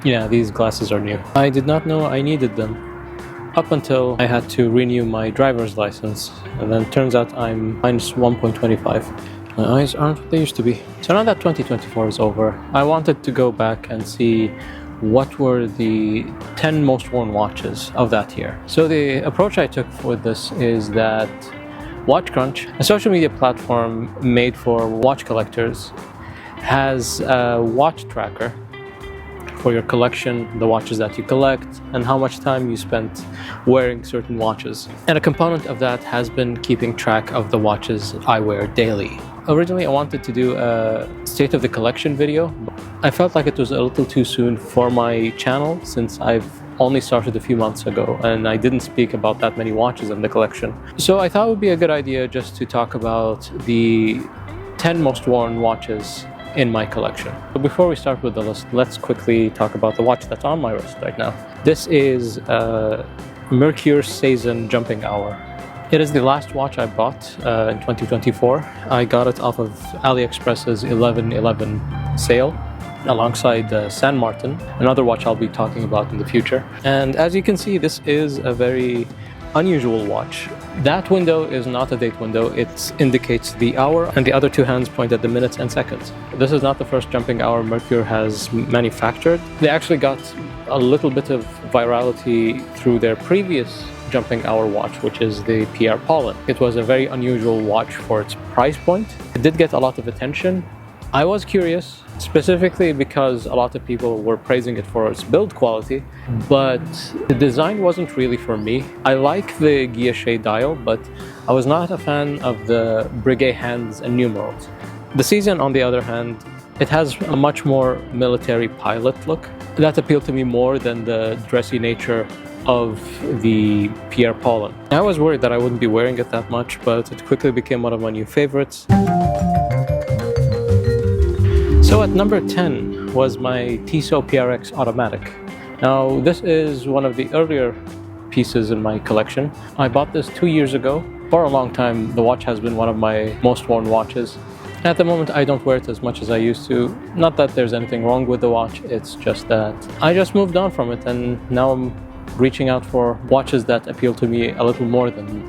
Yeah, these glasses are new. I did not know I needed them up until I had to renew my driver's license, and then turns out I'm minus 1.25. My eyes aren't what they used to be. So now that 2024 is over, I wanted to go back and see what were the 10 most worn watches of that year. So the approach I took with this is that Watch Crunch, a social media platform made for watch collectors, has a watch tracker for your collection, the watches that you collect, and how much time you spent wearing certain watches. And a component of that has been keeping track of the watches I wear daily. Originally, I wanted to do a state of the collection video. I felt like it was a little too soon for my channel since I've only started a few months ago and I didn't speak about that many watches in the collection. So I thought it would be a good idea just to talk about the 10 most worn watches in my collection. But before we start with the list, let's quickly talk about the watch that's on my wrist right now. This is a Merkur Seizenn jumping hour. It is the last watch I bought in 2024. I got it off of AliExpress's 11/11 sale alongside San Martin, another watch I'll be talking about in the future. And as you can see, this is a very unusual watch. That window is not a date window, it indicates the hour, and the other two hands point at the minutes and seconds. This is not the first jumping hour Merkur has manufactured. They actually got a little bit of virality through their previous jumping hour watch, which is the PR Pollen. It was a very unusual watch for its price point. It did get a lot of attention. I was curious, specifically because a lot of people were praising it for its build quality, but the design wasn't really for me. I like the guilloche dial, but I was not a fan of the breguet hands and numerals. The Seizenn, on the other hand, it has a much more military pilot look. That appealed to me more than the dressy nature of the PR Pollen. I was worried that I wouldn't be wearing it that much, but it quickly became one of my new favorites. So at number 10 was my Tissot PRX automatic. Now this is one of the earlier pieces in my collection. I bought this 2 years ago. For a long time, the watch has been one of my most worn watches. At the moment, I don't wear it as much as I used to. Not that there's anything wrong with the watch, it's just that I just moved on from it, and now I'm reaching out for watches that appeal to me a little more than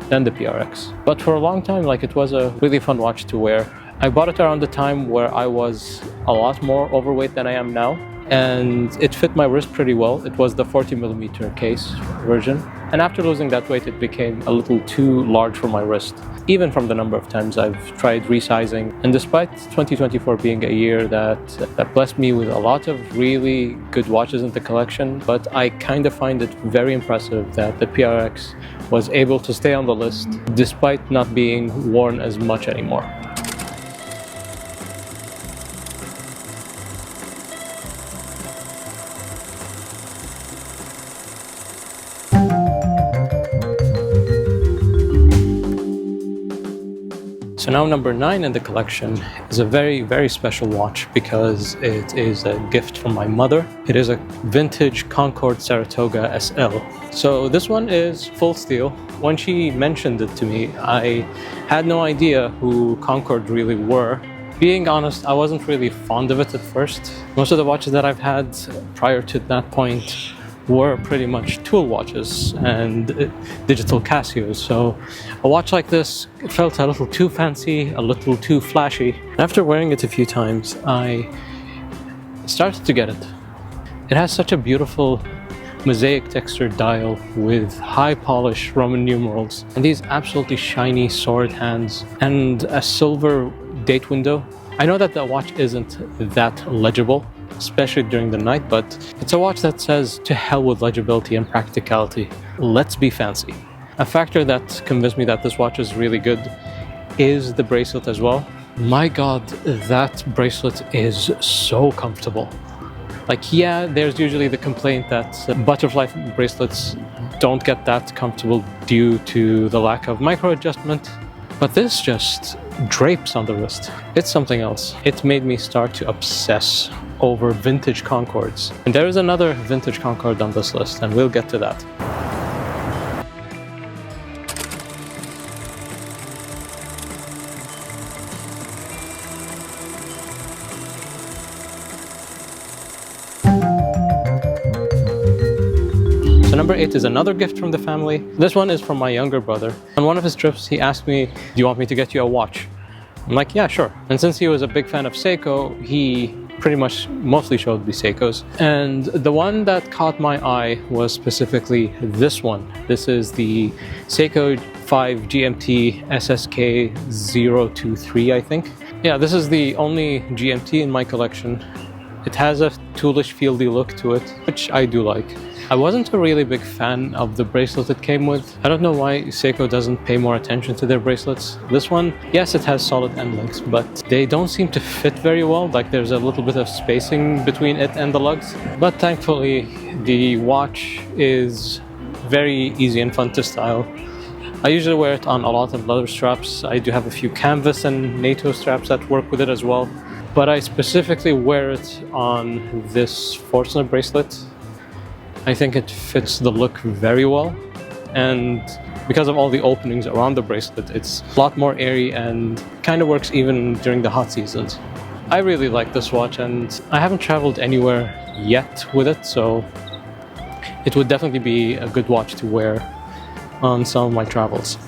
the PRX. But for a long time, it was a really fun watch to wear. I bought it around the time where I was a lot more overweight than I am now, and it fit my wrist pretty well. It was the 40mm case version, and after losing that weight, it became a little too large for my wrist, even from the number of times I've tried resizing. And despite 2024 being a year that blessed me with a lot of really good watches in the collection, but I kind of find it very impressive that the PRX was able to stay on the list despite not being worn as much anymore. So now number 9 in the collection is a very, very special watch because it is a gift from my mother. It is a vintage Concord Saratoga SL. So this one is full steel. When she mentioned it to me, I had no idea who Concord really were. Being honest, I wasn't really fond of it at first. Most of the watches that I've had prior to that point were pretty much tool watches and digital Casios. So a watch like this felt a little too fancy, a little too flashy. After wearing it a few times, I started to get it. It has such a beautiful mosaic textured dial with high polish Roman numerals and these absolutely shiny sword hands and a silver date window. I know that the watch isn't that legible, especially during the night, but it's a watch that says to hell with legibility and practicality. Let's be fancy. A factor that convinced me that this watch is really good is the bracelet as well. My God, that bracelet is so comfortable. Yeah, there's usually the complaint that butterfly bracelets don't get that comfortable due to the lack of micro adjustment, but this just drapes on the wrist. It's something else. It made me start to obsess over vintage Concords. And there is another vintage Concord on this list, and we'll get to that. So number 8 is another gift from the family. This one is from my younger brother. On one of his trips, he asked me, do you want me to get you a watch? I'm like, yeah, sure. And since he was a big fan of Seiko, he pretty much mostly showed me Seikos. And the one that caught my eye was specifically this one. This is the Seiko 5 GMT SSK023, I think. Yeah, this is the only GMT in my collection. It has a toolish, fieldy look to it, which I do like. I wasn't a really big fan of the bracelet it came with. I don't know why Seiko doesn't pay more attention to their bracelets. This one, yes, it has solid end links, but they don't seem to fit very well. Like there's a little bit of spacing between it and the lugs. But thankfully, the watch is very easy and fun to style. I usually wear it on a lot of leather straps. I do have a few canvas and NATO straps that work with it as well. But I specifically wear it on this Fortuna bracelet. I think it fits the look very well, and because of all the openings around the bracelet, it's a lot more airy and kind of works even during the hot seasons. I really like this watch, and I haven't traveled anywhere yet with it, so it would definitely be a good watch to wear on some of my travels.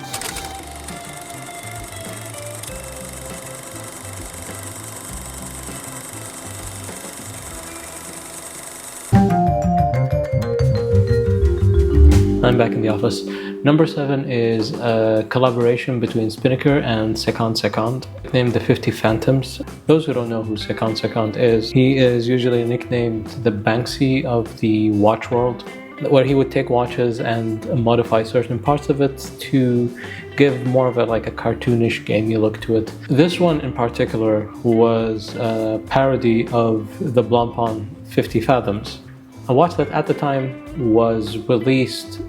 I'm back in the office. Number 7 is a collaboration between Spinnaker and Seconde, named the 50 Phantoms. Those who don't know who Seconde is, he is usually nicknamed the Banksy of the watch world, where he would take watches and modify certain parts of it to give more of a cartoonish, gamey look to it. This one in particular was a parody of the Blancpain 50 Fathoms, a watch that at the time was released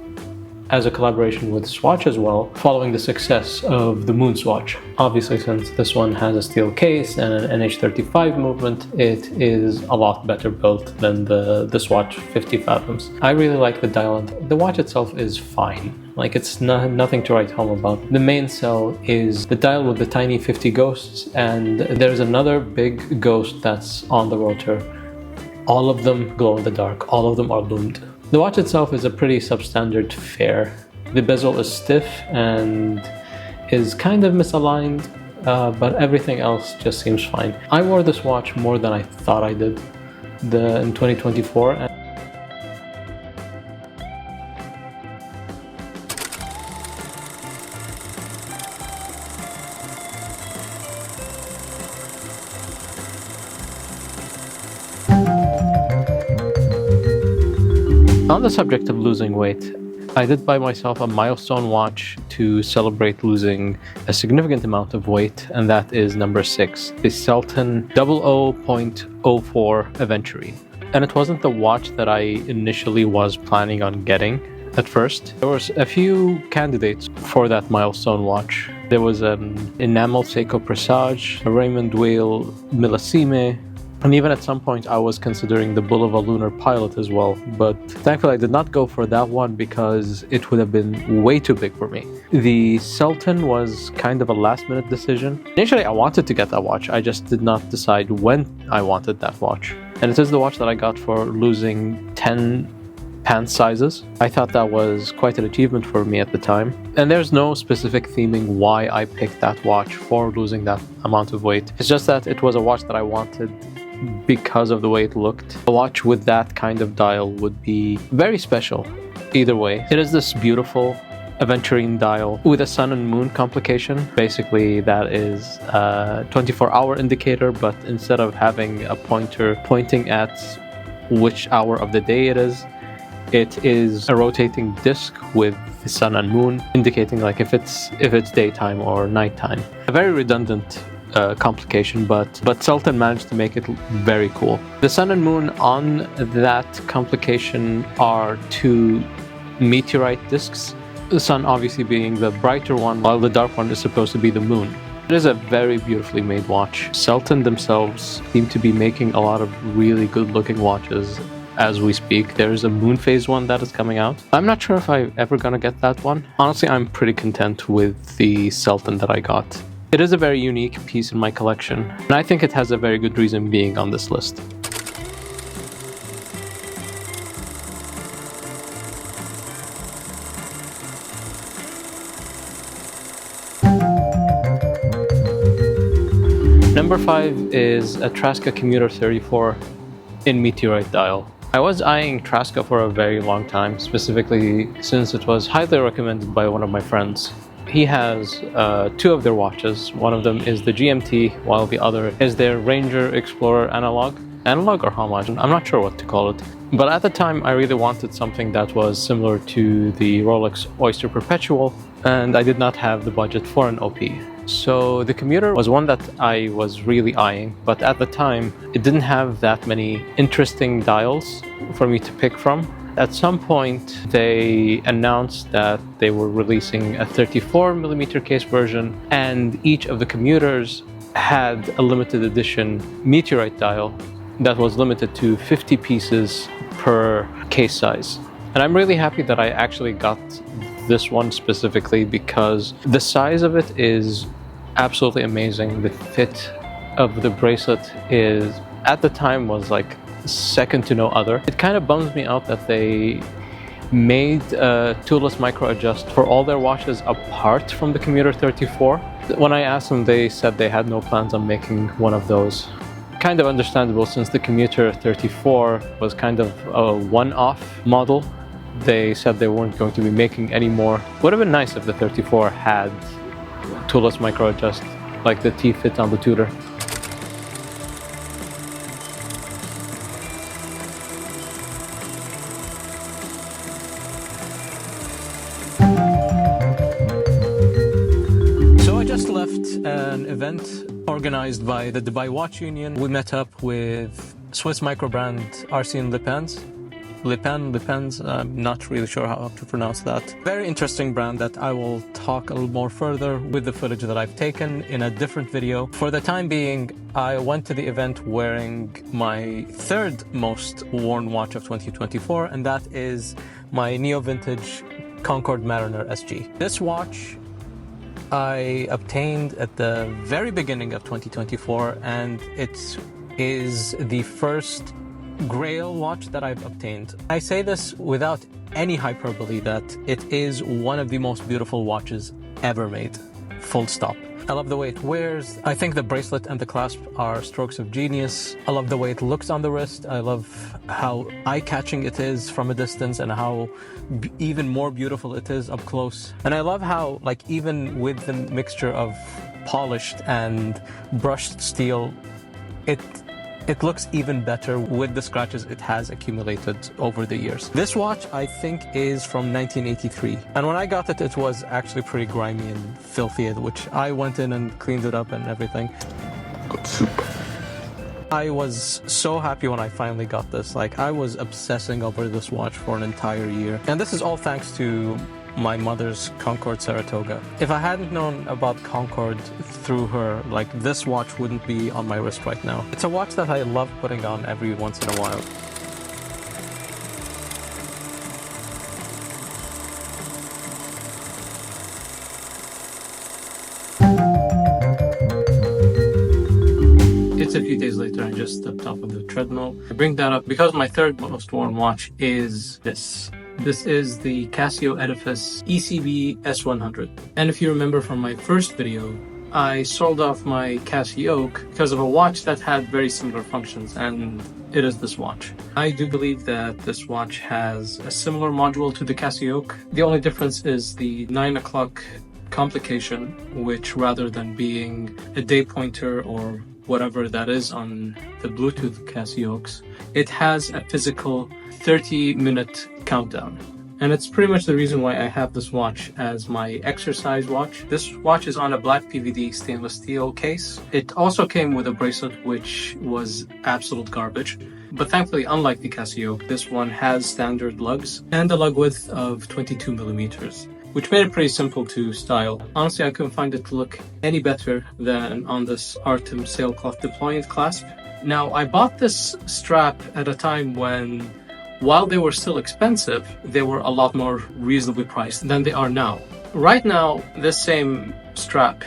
as a collaboration with Swatch as well, following the success of the Moon Swatch. Obviously, since this one has a steel case and an NH35 movement, it is a lot better built than the Swatch 50 Fathoms. I really like the dial, and the watch itself is fine. It's nothing to write home about. The main sell is the dial with the tiny 50 ghosts, and there's another big ghost that's on the rotor. All of them glow in the dark, all of them are loomed. The watch itself is a pretty substandard fare. The bezel is stiff and is kind of misaligned, but everything else just seems fine. I wore this watch more than I thought I did in 2024. On the subject of losing weight, I did buy myself a milestone watch to celebrate losing a significant amount of weight, and that is number 6, the Selten 00.04 Aventurine. And it wasn't the watch that I initially was planning on getting at first. There was a few candidates for that milestone watch. There was an enamel Seiko Presage, a Raymond Weil Millesime, and even at some point I was considering the Bull of a Lunar Pilot as well, but thankfully I did not go for that one because it would have been way too big for me. The Selten was kind of a last-minute decision. Initially I wanted to get that watch, I just did not decide when I wanted that watch. And it is the watch that I got for losing 10 pant sizes. I thought that was quite an achievement for me at the time. And there's no specific theming why I picked that watch for losing that amount of weight. It's just that it was a watch that I wanted because of the way it looked. A watch with that kind of dial would be very special either way. It is this beautiful Aventurine dial with a sun and moon complication. Basically that is a 24-hour indicator, but instead of having a pointer pointing at which hour of the day it is a rotating disc with the sun and moon indicating if it's daytime or nighttime. A very redundant complication, but Selten managed to make it very cool. The sun and moon on that complication are two meteorite discs, the sun obviously being the brighter one, while the dark one is supposed to be the moon. It is a very beautifully made watch. Selten themselves seem to be making a lot of really good looking watches as we speak. There's a moon phase one that is coming out. I'm not sure if I'm ever gonna get that one. Honestly, I'm pretty content with the Selten that I got. It is a very unique piece in my collection, and I think it has a very good reason being on this list. Number 5 is a Traska Commuter 34 in Meteorite dial. I was eyeing Traska for a very long time, specifically since it was highly recommended by one of my friends. He has 2 of their watches. One of them is the GMT, while the other is their Ranger Explorer analog or homage, I'm not sure what to call it. But at the time I really wanted something that was similar to the Rolex Oyster Perpetual, and I did not have the budget for an OP. So the Commuter was one that I was really eyeing, but at the time it didn't have that many interesting dials for me to pick from. At some point they announced that they were releasing a 34mm case version, and each of the Commuters had a limited edition Meteorite dial that was limited to 50 pieces per case size. And I'm really happy that I actually got this one specifically because the size of it is absolutely amazing. The fit of the bracelet is, at the time, was like second to no other. It kind of bums me out that they made a toolless micro adjust for all their watches apart from the Commuter 34. When I asked them, they said they had no plans on making one of those. Kind of understandable, since the Commuter 34 was kind of a one-off model. They said they weren't going to be making any more. Would have been nice if the 34 had toolless micro adjust like the T-Fit on the Tudor. So I just left an event organized by the Dubai Watch Union. We met up with Swiss micro brand Arsène Lupin's, I'm not really sure how to pronounce that. Very interesting brand that I will talk a little more further with the footage that I've taken in a different video. For the time being, I went to the event wearing my 3rd most worn watch of 2024, and that is my neo-vintage Concord Mariner SG. This watch I obtained at the very beginning of 2024, and it is the first Grail watch that I've obtained. I say this without any hyperbole that it is one of the most beautiful watches ever made. Full stop. I love the way it wears. I think the bracelet and the clasp are strokes of genius. I love the way it looks on the wrist. I love how eye-catching it is from a distance and how even more beautiful it is up close. And I love how, like, even with the mixture of polished and brushed steel, it looks even better with the scratches it has accumulated over the years. This watch, I think, is from 1983. And when I got it, it was actually pretty grimy and filthy, which I went in and cleaned it up and everything. Good soup. I was so happy when I finally got this. Like, I was obsessing over this watch for an entire year. And this is all thanks to my mother's Concord Saratoga. If I hadn't known about Concord through her, like, this watch wouldn't be on my wrist right now. It's a watch that I love putting on every once in a while. It's a few days later. I just stepped off of the treadmill. I bring that up because my 3rd most worn watch is this. This is the Casio Edifice ECB S100. And if you remember from my first video, I sold off my Casio because of a watch that had very similar functions, and it is this watch. I do believe that this watch has a similar module to the Casio. The only difference is the 9 o'clock complication, which rather than being a day pointer or whatever that is on the Bluetooth Casios, it has a physical 30-minute countdown. And it's pretty much the reason why I have this watch as my exercise watch. This watch is on a black PVD stainless steel case. It also came with a bracelet which was absolute garbage. But thankfully, unlike the Casio, this one has standard lugs and a lug width of 22 millimeters, which made it pretty simple to style. Honestly, I couldn't find it to look any better than on this Artem sailcloth deployant clasp. Now, I bought this strap at a time when, while they were still expensive, they were a lot more reasonably priced than they are now. Right now, this same strap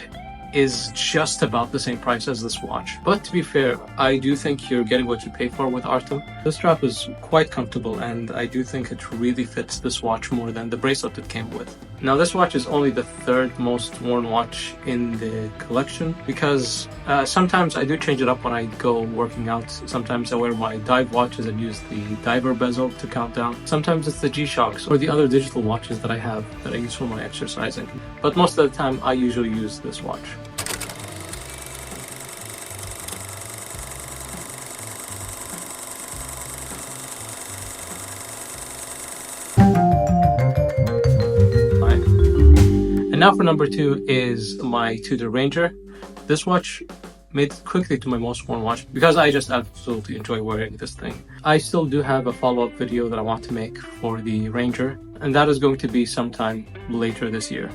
is just about the same price as this watch. But to be fair, I do think you're getting what you pay for with Artem. This strap is quite comfortable, and I do think it really fits this watch more than the bracelet it came with. Now this watch is only the third most worn watch in the collection because sometimes I do change it up when I go working out. Sometimes I wear my dive watches and use the diver bezel to count down. Sometimes it's the G-Shocks or the other digital watches that I have that I use for my exercising. But most of the time I usually use this watch. Now for number 2 is my Tudor Ranger. This watch made it quickly to my most worn watch because I just absolutely enjoy wearing this thing. I still do have a follow-up video that I want to make for the Ranger, and that is going to be sometime later this year.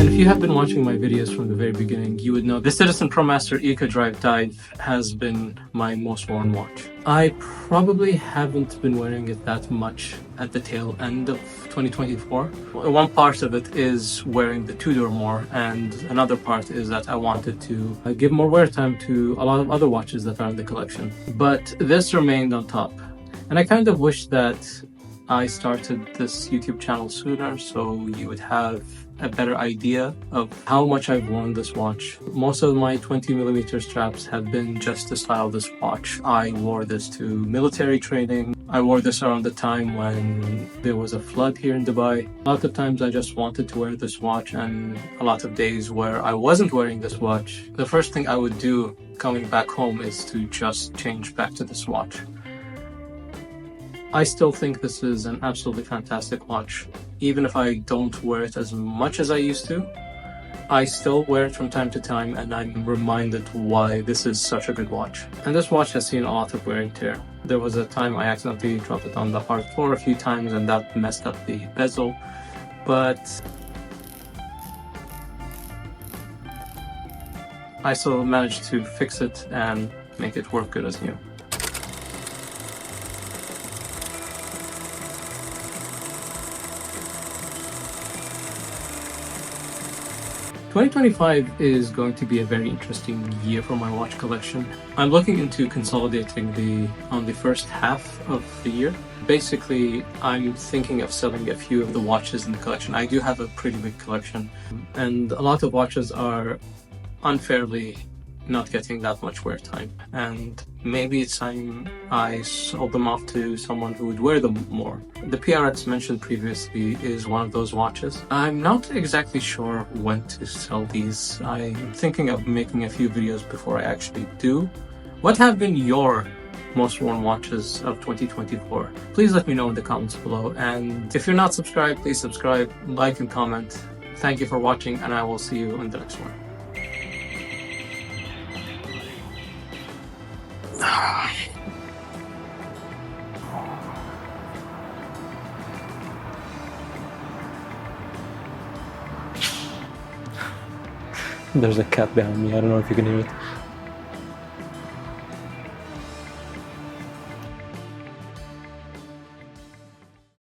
If you have been watching my videos from the very beginning, you would know the Citizen Promaster Eco Drive Dive has been my most worn watch. I probably haven't been wearing it that much at the tail end of 2024. One part of it is wearing the Tudor more, and another part is that I wanted to give more wear time to a lot of other watches that are in the collection. But this remained on top. And I kind of wish that I started this YouTube channel sooner so you would have a better idea of how much I've worn this watch. Most of my 20mm straps have been just to style this watch. I wore this to military training. I wore this around the time when there was a flood here in Dubai. A lot of times I just wanted to wear this watch, and a lot of days where I wasn't wearing this watch, the first thing I would do coming back home is to just change back to this watch. I still think this is an absolutely fantastic watch. Even if I don't wear it as much as I used to, I still wear it from time to time, and I'm reminded why this is such a good watch. And this watch has seen a lot of wear and tear. There was a time I accidentally dropped it on the hard floor a few times and that messed up the bezel, but I still managed to fix it and make it work good as new. 2025 is going to be a very interesting year for my watch collection. I'm looking into consolidating on the first half of the year. Basically, I'm thinking of selling a few of the watches in the collection. I do have a pretty big collection, and a lot of watches are unfairly not getting that much wear time, and maybe it's time I sold them off to someone who would wear them more. The PRX mentioned previously is one of those watches. I'm not exactly sure when to sell these. I'm thinking of making a few videos before I actually do. What have been your most worn watches of 2024? Please let me know in the comments below, and if you're not subscribed, please subscribe, like and comment. Thank you for watching, and I will see you in the next one. There's a cat behind me, I don't know if you can hear it.